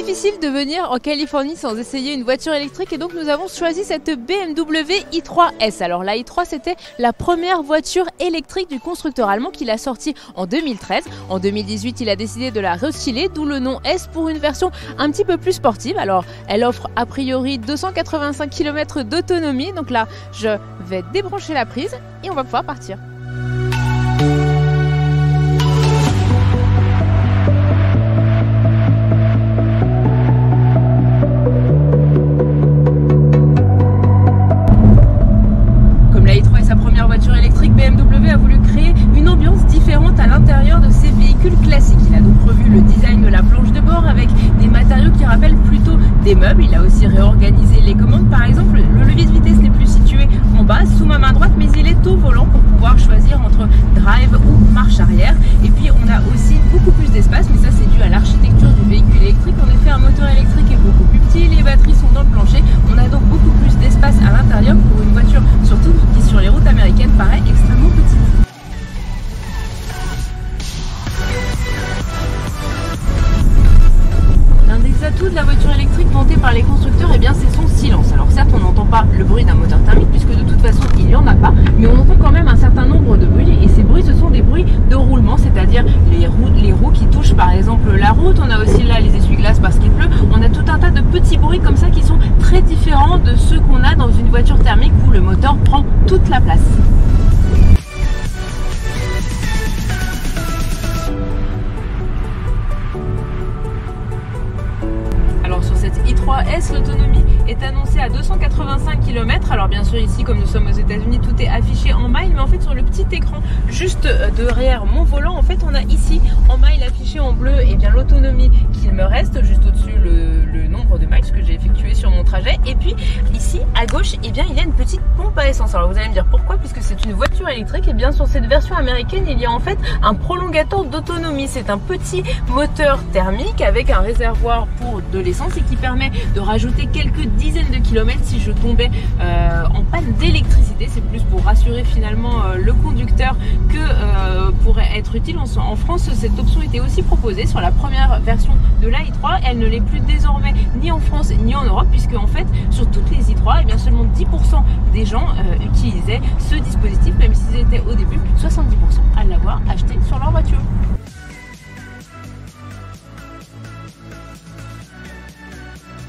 Difficile de venir en Californie sans essayer une voiture électrique et donc nous avons choisi cette BMW i3S. Alors la i3 c'était la première voiture électrique du constructeur allemand qu'il a sortie en 2013. En 2018 il a décidé de la restyler, d'où le nom S pour une version un petit peu plus sportive. Alors elle offre a priori 285 km d'autonomie. Donc là je vais débrancher la prise et on va pouvoir partir. Voiture électrique, BMW a voulu créer une ambiance différente à l'intérieur de ses véhicules classiques. Il a donc revu le design de la planche de bord avec des matériaux qui rappellent plutôt des meubles. Il a aussi réorganisé les commandes. Par exemple, le levier de vitesse n'est plus situé en bas sous ma main droite, mais il est au volant pour pouvoir choisir entre drive ou marche arrière. Et puis on a aussi beaucoup plus d'espace, mais ça c'est dû à l'architecture du véhicule électrique. En effet, un moteur électrique est beaucoup plus petit, les batteries sont dans le plancher. On a donc beaucoup plus d'espace à l'intérieur pour une voiture, surtout qui sur les routes américaines paraît extrêmement petite. L'un des atouts de la voiture électrique vantée par les constructeurs, eh bien, c'est son silence. Alors certes, on n'entend pas le bruit d'un moteur thermique puisque de toute façon il n'y en a pas, mais on entend quand même un certain nombre de bruits et ces bruits ce sont des bruits de roulement, c'est-à-dire les roues qui touchent par exemple la route. On a aussi là les essuie-glaces parce qu'il pleut. On a tout un tas de petits bruits comme ça qui sont très différents de ceux qu'on a dans une voiture thermique où le moteur prend toute la place. Sur cette i3S, l'autonomie est annoncée à 285 km. Alors bien sûr ici, comme nous sommes aux États-Unis, tout est affiché en miles, mais en fait sur le petit écran juste derrière mon volant, en fait on a ici en miles affiché en bleu et bien l'autonomie qu'il me reste, juste au-dessus le nombre de miles que j'ai effectué sur mon trajet. Et puis ici à gauche, et bien il y a une petite pompe à essence. Alors vous allez me dire pourquoi, puisque c'est une voiture électrique. Et bien sur cette version américaine, il y a en fait un prolongateur d'autonomie. C'est un petit moteur thermique avec un réservoir pour de l'essence et qui permet de rajouter quelques dizaines de kilomètres si je tombais en panne d'électricité. C'est plus pour rassurer finalement le conducteur que pourrait être utile. En France, cette option était aussi proposée sur la première version de la i3. Elle ne l'est plus désormais ni en France ni en Europe, puisque en fait sur toutes les i3, eh bien, seulement 10% des gens utilisaient ce dispositif, même s'ils étaient au début plus de 70% à l'avoir acheté sur leur voiture.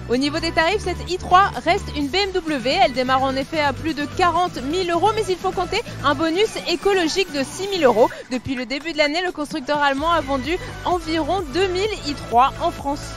Au niveau des tarifs, cette i3 reste une BMW. Elle démarre en effet à plus de 40 000 €, mais il faut compter un bonus écologique de 6 000 €. Depuis le début de l'année, le constructeur allemand a vendu environ 2000 i3 en France.